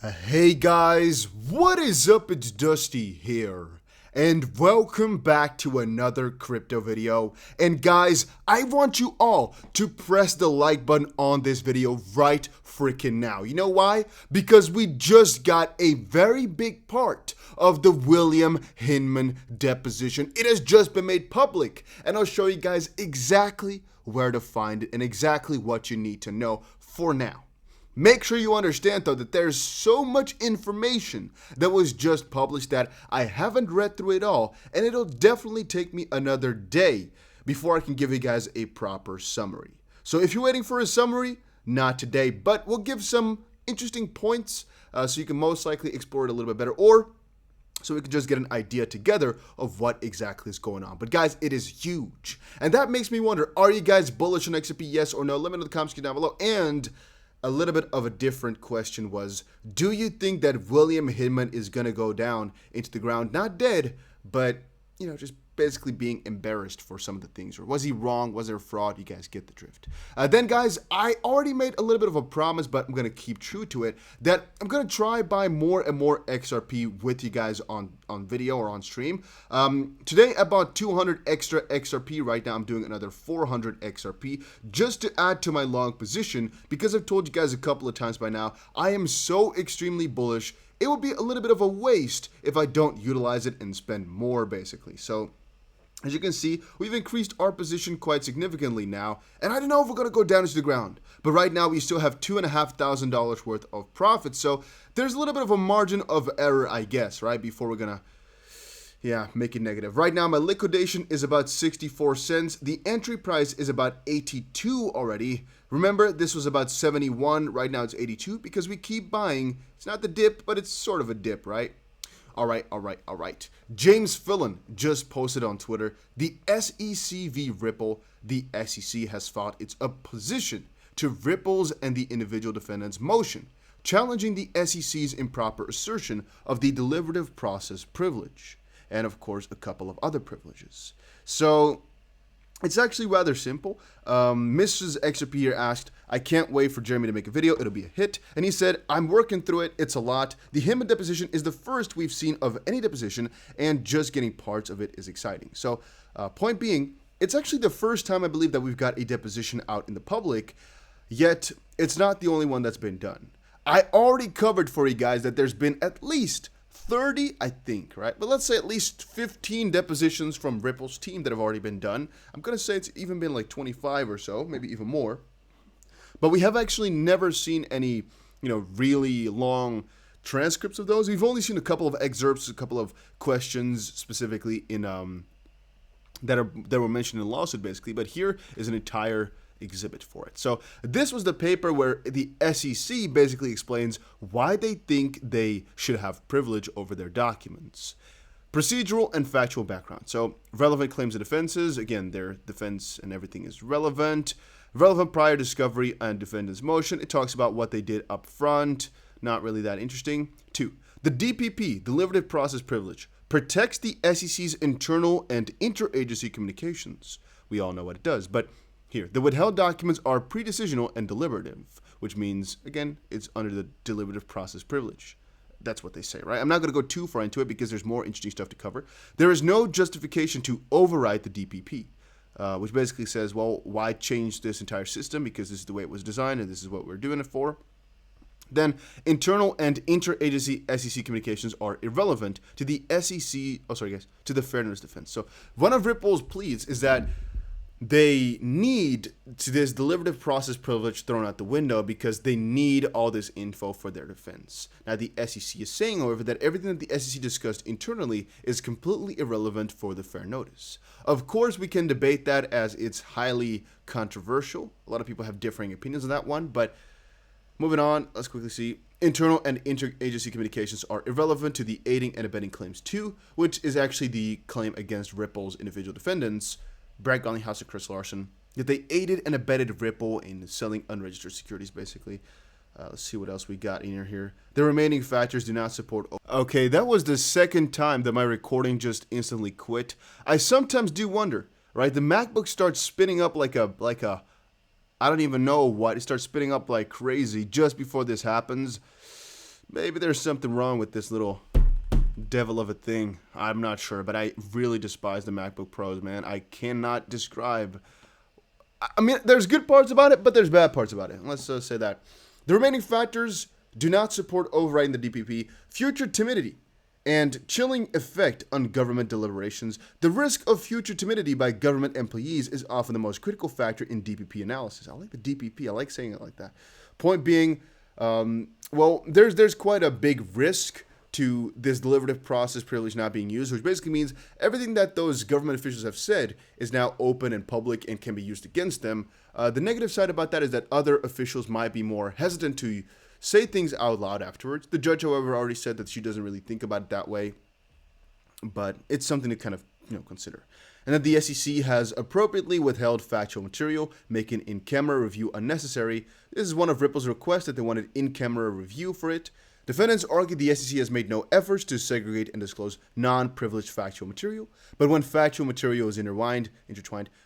Hey guys, what is up? It's Dusty here, and welcome back to another crypto video. And guys, I want you all to press the like button on this video right freaking now. You know why? Because we just got a very big part of the William HINMAN deposition. It has just been made public, and I'll show you guys exactly where to find it and exactly what you need to know for now. Make sure you understand, though, that there's so much information that was just published that I haven't read through it all, and it'll definitely take me another day before I can give you guys a proper summary. So if you're waiting for a summary, not today, but we'll give some interesting points so you can most likely explore it a little bit better, or so we can just get an idea together of what exactly is going on. But guys, it is huge. And that makes me wonder, are you guys bullish on XRP, yes or no? Let me know in the comments down below. And a little bit of a different question was, do you think that William HINMAN is going to go down into the ground, not dead, but, just basically being embarrassed for some of the things? Or was he wrong? Was there fraud? You guys get the drift. Then, guys, I already made a little bit of a promise, but I'm going to keep true to it, that I'm going to try buy more and more XRP with you guys on video or on stream. Today, I bought 200 extra XRP. Right now, I'm doing another 400 XRP just to add to my long position, because I've told you guys a couple of times by now, I am so extremely bullish. It would be a little bit of a waste if I don't utilize it and spend more, basically. So as you can see, we've increased our position quite significantly now, and I don't know if we're going to go down into the ground. But right now, we still have $2,500 worth of profit, so there's a little bit of a margin of error, I guess, right, before we're going to, make it negative. Right now, my liquidation is about 64 cents. The entry price is about 82 already. Remember, this was about 71. Right now, it's 82 because we keep buying. It's not the dip, but it's sort of a dip, right? All right. James Fillen just posted on Twitter, the SEC v. Ripple. The SEC has fought its opposition to Ripple's and the individual defendants' motion, challenging the SEC's improper assertion of the deliberative process privilege, and of course, a couple of other privileges. So it's actually rather simple. Mrs. XRP here asked, I can't wait for Jeremy to make a video. It'll be a hit. And he said, I'm working through it. It's a lot. The HINMAN deposition is the first we've seen of any deposition, and just getting parts of it is exciting. So point being, it's actually the first time I believe that we've got a deposition out in the public, yet it's not the only one that's been done. I already covered for you guys that there's been at least 30, I think, right? But let's say at least 15 depositions from Ripple's team that have already been done. I'm going to say it's even been like 25 or so, maybe even more. But we have actually never seen any, really long transcripts of those. We've only seen a couple of excerpts, a couple of questions specifically in that were mentioned in the lawsuit, basically. But here is an entire exhibit for it. So this was the paper where the SEC basically explains why they think they should have privilege over their documents. Procedural and factual background. So relevant claims and defenses. Again, their defense and everything is relevant. Relevant prior discovery and defendant's motion. It talks about what they did up front. Not really that interesting. 2. The DPP, deliberative process privilege, protects the SEC's internal and interagency communications. We all know what it does, but here, the withheld documents are pre-decisional and deliberative, which means, again, it's under the deliberative process privilege. That's what they say, right? I'm not going to go too far into it because there's more interesting stuff to cover. There is no justification to override the DPP, which basically says, well, why change this entire system? Because this is the way it was designed and this is what we're doing it for. Then, internal and interagency SEC communications are irrelevant to the to the fairness defense. So one of Ripple's pleas is that they need this deliberative process privilege thrown out the window because they need all this info for their defense. Now, the SEC is saying, however, that everything that the SEC discussed internally is completely irrelevant for the fair notice. Of course, we can debate that as it's highly controversial. A lot of people have differing opinions on that one, but moving on, let's quickly see. Internal and interagency communications are irrelevant to the aiding and abetting claims 2, which is actually the claim against Ripple's individual defendants, Brad Garlinghouse and Chris Larson, that they aided and abetted Ripple in selling unregistered securities, basically. Let's see what else we got in here. The remaining factors do not support. Okay, that was the second time that my recording just instantly quit. I sometimes do wonder, right? The MacBook starts spinning up like a I don't even know what. It starts spinning up like crazy just before this happens. maybe there's something wrong with this little devil of a thing. I'm not sure, but I really despise the MacBook Pros, man. I cannot describe. I mean, there's good parts about it, but there's bad parts about it. Let's say that. The remaining factors do not support overriding the DPP, future timidity, and chilling effect on government deliberations. The risk of future timidity by government employees is often the most critical factor in DPP analysis. I like the DPP. I like saying it like that. Point being, well, there's quite a big risk to this deliberative process privilege not being used, which basically means everything that those government officials have said is now open and public and can be used against them. The negative side about that is that other officials might be more hesitant to say things out loud afterwards. The judge, however, already said that she doesn't really think about it that way, but it's something to kind of consider. And that the SEC has appropriately withheld factual material, making in-camera review unnecessary. This is one of Ripple's requests, that they wanted in-camera review for it. Defendants argue the SEC has made no efforts to segregate and disclose non-privileged factual material, but when factual material is intertwined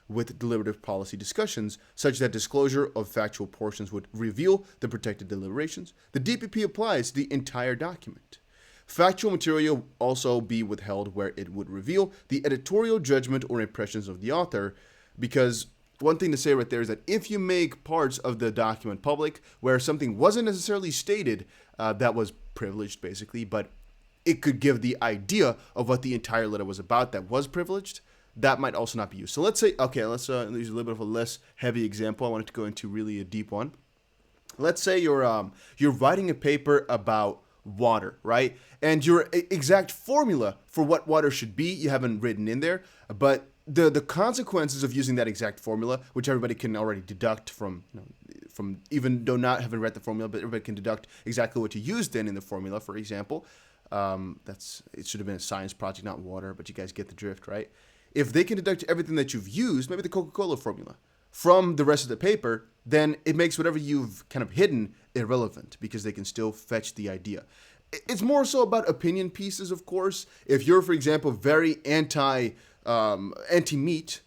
with deliberative policy discussions, such that disclosure of factual portions would reveal the protected deliberations, the DPP applies to the entire document. Factual material also be withheld where it would reveal the editorial judgment or impressions of the author, because one thing to say right there is that if you make parts of the document public where something wasn't necessarily stated, that was privileged basically, but it could give the idea of what the entire letter was about that was privileged, that might also not be used. So let's say, okay, let's use a little bit of a less heavy example. I wanted to go into really a deep one. Let's say you're writing a paper about water, right? And your exact formula for what water should be, you haven't written in there, but the consequences of using that exact formula, which everybody can already deduct from even though not having read the formula, but everybody can deduct exactly what you used then in the formula, for example. It should have been a science project, not water, but you guys get the drift, right? If they can deduct everything that you've used, maybe the Coca-Cola formula, from the rest of the paper, then it makes whatever you've kind of hidden irrelevant, because they can still fetch the idea. It's more so about opinion pieces, of course. If you're, for example, very anti-meat,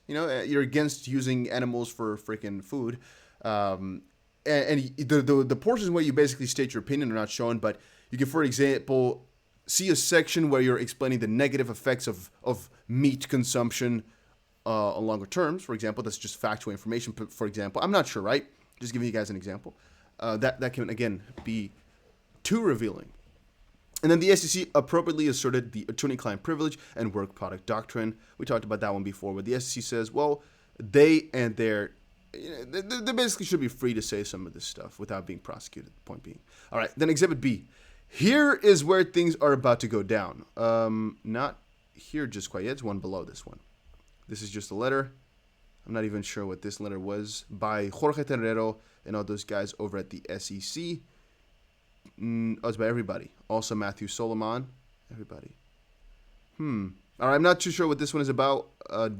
you're against using animals for freaking food, and the portions where you basically state your opinion are not shown, but you can, for example, see a section where you're explaining the negative effects of meat consumption on longer terms. For example, that's just factual information, for example. I'm not sure, right? Just giving you guys an example. That can, again, be too revealing. And then the SEC appropriately asserted the attorney-client privilege and work product doctrine. We talked about that one before, where the SEC says, well, they basically should be free to say some of this stuff without being prosecuted, point being. All right, then Exhibit B. Here is where things are about to go down. Not here just quite yet. It's one below this one. This is just a letter. I'm not even sure what this letter was, by Jorge Terrero and all those guys over at the SEC. It's by everybody. Also Matthew Solomon. Everybody. All right, I'm not too sure what this one is about. I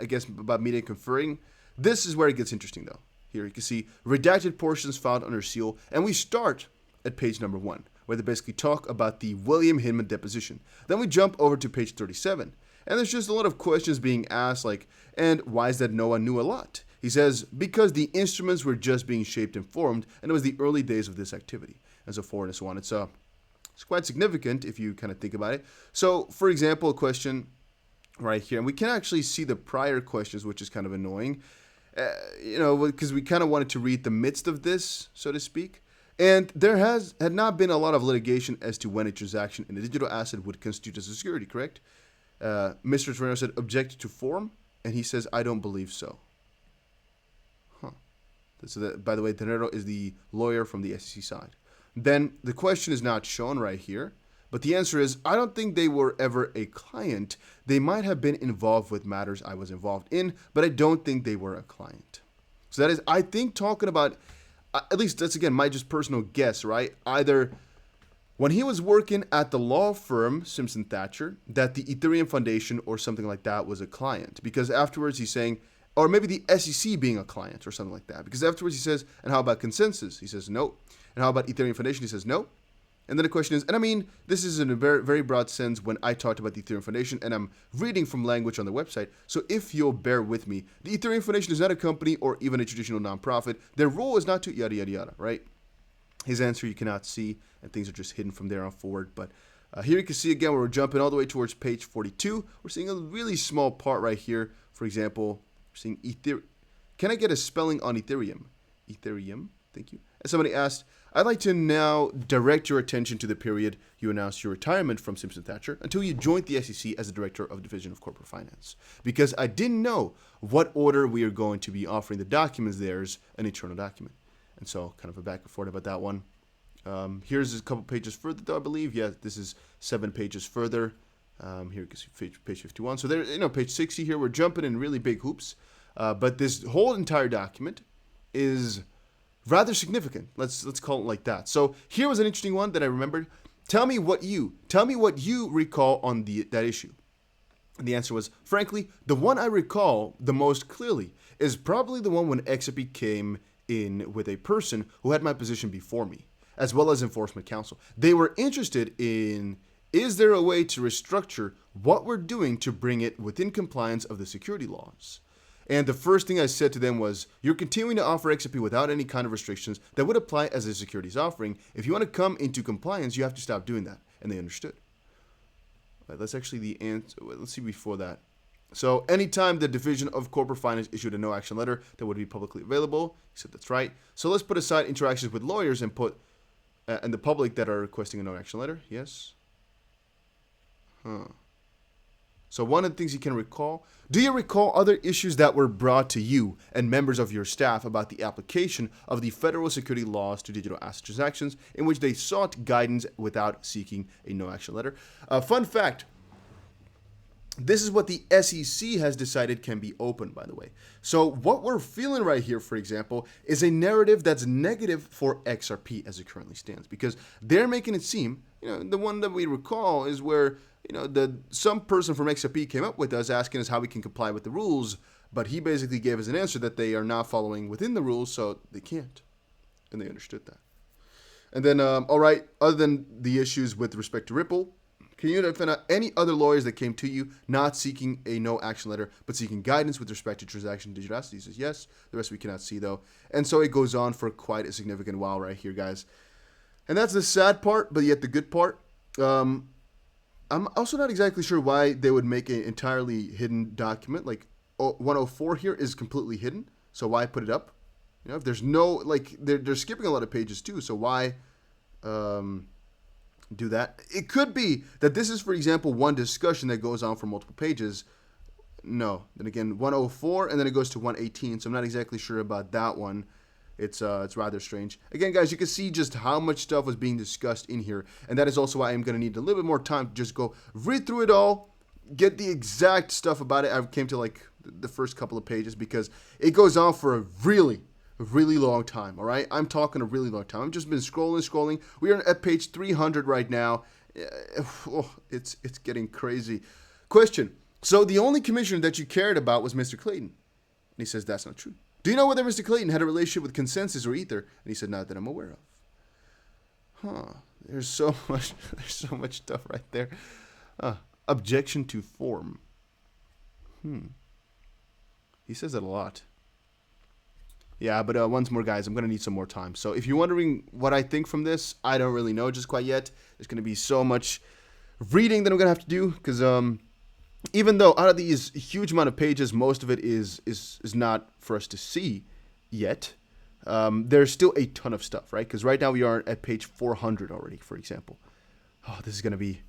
guess about media conferring. This is where it gets interesting, though. Here you can see redacted portions found under seal. And we start at page number 1, where they basically talk about the William HINMAN deposition. Then we jump over to page 37. And there's just a lot of questions being asked, like, and why is that no one knew a lot? He says, because the instruments were just being shaped and formed, and it was the early days of this activity, and so forth and so on. It's quite significant if you kind of think about it. So, for example, a question right here, and we can actually see the prior questions, which is kind of annoying, because we kind of wanted to read the midst of this, so to speak. And there had not been a lot of litigation as to when a transaction in a digital asset would constitute as a security, correct? Mr. Terreno said, object to form, and he says, I don't believe so. So that, by the way, Terreno is the lawyer from the SEC side. Then the question is not shown right here, but the answer is, I don't think they were ever a client. They might have been involved with matters I was involved in, but I don't think they were a client. So that is, I think, talking about, at least that's, again, my just personal guess, right? Either when he was working at the law firm, Simpson Thacher, that the Ethereum Foundation or something like that was a client. Because afterwards he's saying, or maybe the SEC being a client or something like that. Because afterwards he says, and how about consensus? He says, no. And how about Ethereum Foundation? He says, no. And then the question is, and I mean, this is in a very, very broad sense when I talked about the Ethereum Foundation, and I'm reading from language on the website. So if you'll bear with me, the Ethereum Foundation is not a company or even a traditional nonprofit. Their role is not to yada, yada, yada, right? His answer you cannot see, and things are just hidden from there on forward. But here you can see again, we're jumping all the way towards page 42. We're seeing a really small part right here. For example, we're seeing Ethereum. Can I get a spelling on Ethereum? Ethereum, thank you. And somebody asked, I'd like to now direct your attention to the period you announced your retirement from Simpson Thacher until you joined the SEC as the Director of Division of Corporate Finance. Because I didn't know what order we are going to be offering the documents. There's an internal document. And so kind of a back and forth about that one. Here's a couple pages further, though, I believe. Yeah, this is 7 pages further. Here you can see page 51. So there, page 60 here, we're jumping in really big hoops. But this whole entire document is rather significant. Let's call it like that. So here was an interesting one that I remembered. Tell me what you recall on that issue. And the answer was, frankly, the one I recall the most clearly is probably the one when XRP came in with a person who had my position before me, as well as enforcement counsel. They were interested in, is there a way to restructure what we're doing to bring it within compliance of the security laws? And the first thing I said to them was, you're continuing to offer XRP without any kind of restrictions that would apply as a securities offering. If you want to come into compliance, you have to stop doing that. And they understood. All right, that's actually the answer. Let's see before that. So anytime the Division of Corporate Finance issued a no-action letter that would be publicly available, he said that's right. So let's put aside interactions with lawyers and put and the public that are requesting a no-action letter. Yes. So one of the things you can recall, do you recall other issues that were brought to you and members of your staff about the application of the federal security laws to digital asset transactions in which they sought guidance without seeking a no-action letter? Fun fact, this is what the SEC has decided can be open, by the way. So what we're feeling right here, for example, is a narrative that's negative for XRP as it currently stands, because they're making it seem, the one that we recall is where some person from XRP came up with us asking us how we can comply with the rules, but he basically gave us an answer that they are not following within the rules, so they can't. And they understood that. And then, all right, other than the issues with respect to Ripple, can you identify any other lawyers that came to you not seeking a no action letter, but seeking guidance with respect to transaction digital assets? He says yes. The rest we cannot see, though. And so it goes on for quite a significant while right here, guys. And that's the sad part, but yet the good part. I'm also not exactly sure why they would make an entirely hidden document. Like 104 here is completely hidden, so why put it up? If there's no, they're skipping a lot of pages too, so why do that? It could be that this is, for example, one discussion that goes on for multiple pages. No. Then again, 104, and then it goes to 118, so I'm not exactly sure about that one. It's rather strange. Again, guys, you can see just how much stuff was being discussed in here, and that is also why I'm going to need a little bit more time to just go read through it all, get the exact stuff about it. I came to the first couple of pages because it goes on for a really long time, all right? I'm talking a really long time. I've just been scrolling. We are at page 300 right now. It's getting crazy. Question. So the only commissioner that you cared about was Mr. Clayton. And he says that's not true. Do you know whether Mr. Clayton had a relationship with Consensus or Ether? And he said, not that I'm aware of. There's so much stuff right there. Objection to form. He says that a lot. Yeah, but once more, guys, I'm going to need some more time. So if you're wondering what I think from this, I don't really know just quite yet. There's going to be so much reading that I'm going to have to do because even though out of these huge amount of pages, most of it is not for us to see yet, there's still a ton of stuff, right? Because right now we are at page 400 already, for example. This is going to be...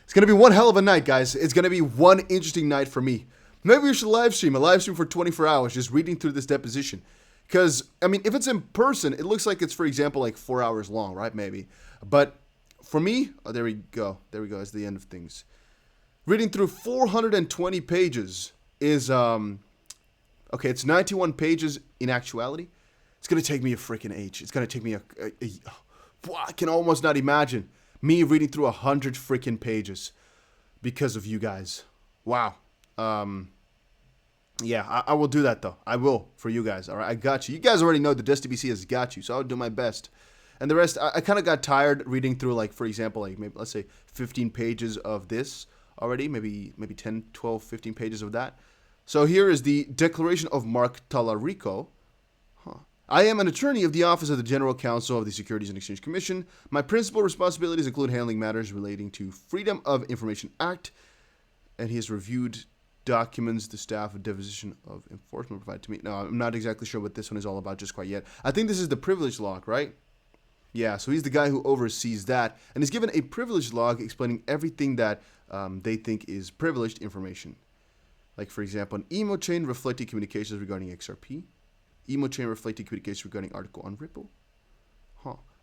It's going to be one hell of a night, guys. It's going to be one interesting night for me. Maybe we should live stream for 24 hours, just reading through this deposition. Because, if it's in person, it looks like it's, for example, 4 hours long, right? Maybe. But for me, there we go. There we go. It's the end of things. Reading through 420 pages is, okay, it's 91 pages in actuality. It's going to take me a freaking age. It's going to take me I can almost not imagine me reading through 100 freaking pages because of you guys. Wow. Yeah, I will do that, though. I will, for you guys, all right? I got you. You guys already know the DustDBC has got you, so I'll do my best. And the rest, I kind of got tired reading through, for example, maybe, let's say, 15 pages of this already, maybe 10, 12, 15 pages of that. So here is the Declaration of Mark Talarico. I am an attorney of the Office of the General Counsel of the Securities and Exchange Commission. My principal responsibilities include handling matters relating to Freedom of Information Act, and he has reviewed documents the staff of Deposition of Enforcement provided to me. No, I'm not exactly sure what this one is all about just quite yet. I think this is the privilege log, right? Yeah, so he's the guy who oversees that, and is given a privilege log explaining everything that they think is privileged information. Like, for example, an email chain reflecting communications regarding XRP. Email chain reflecting communications regarding article on Ripple.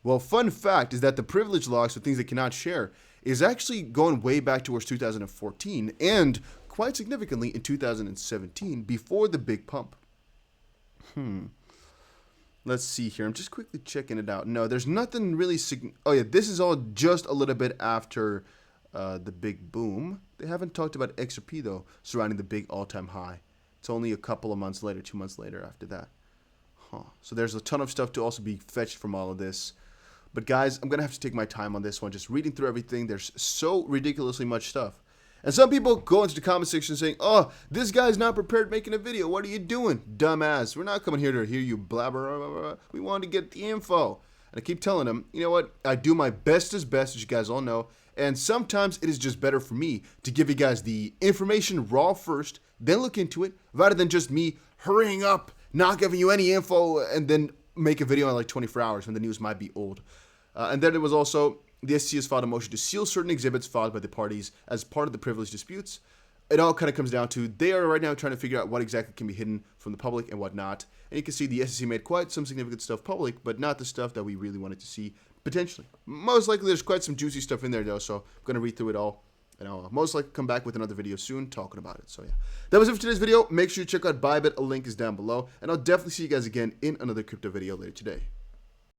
Well, fun fact is that the privilege logs for things they cannot share is actually going way back towards 2014 and quite significantly in 2017 before the big pump. Let's see here. I'm just quickly checking it out. No, there's nothing really oh yeah, this is all just a little bit after the big boom. They haven't talked about XRP though, surrounding the big all-time high. It's only a couple of months later, 2 months later after that. So there's a ton of stuff to also be fetched from all of this. But guys, I'm going to have to take my time on this one, just reading through everything. There's so ridiculously much stuff. And some people go into the comment section saying, oh, this guy's not prepared making a video. What are you doing, dumbass? We're not coming here to hear you blabber. Blah, blah, blah. We want to get the info. And I keep telling them, you know what? I do my best, as you guys all know. And sometimes it is just better for me to give you guys the information raw first, then look into it, rather than just me hurrying up, not giving you any info, and then make a video in like 24 hours when the news might be old. And then it was also, the SEC has filed a motion to seal certain exhibits filed by the parties as part of the privilege disputes. It all kind of comes down to, they are right now trying to figure out what exactly can be hidden from the public and what not. And you can see the SEC made quite some significant stuff public, but not the stuff that we really wanted to see, potentially. Most likely there's quite some juicy stuff in there though, so I'm going to read through it all. And I'll most likely come back with another video soon talking about it. So yeah, that was it for today's video. Make sure you check out Bybit. A link is down below. And I'll definitely see you guys again in another crypto video later today.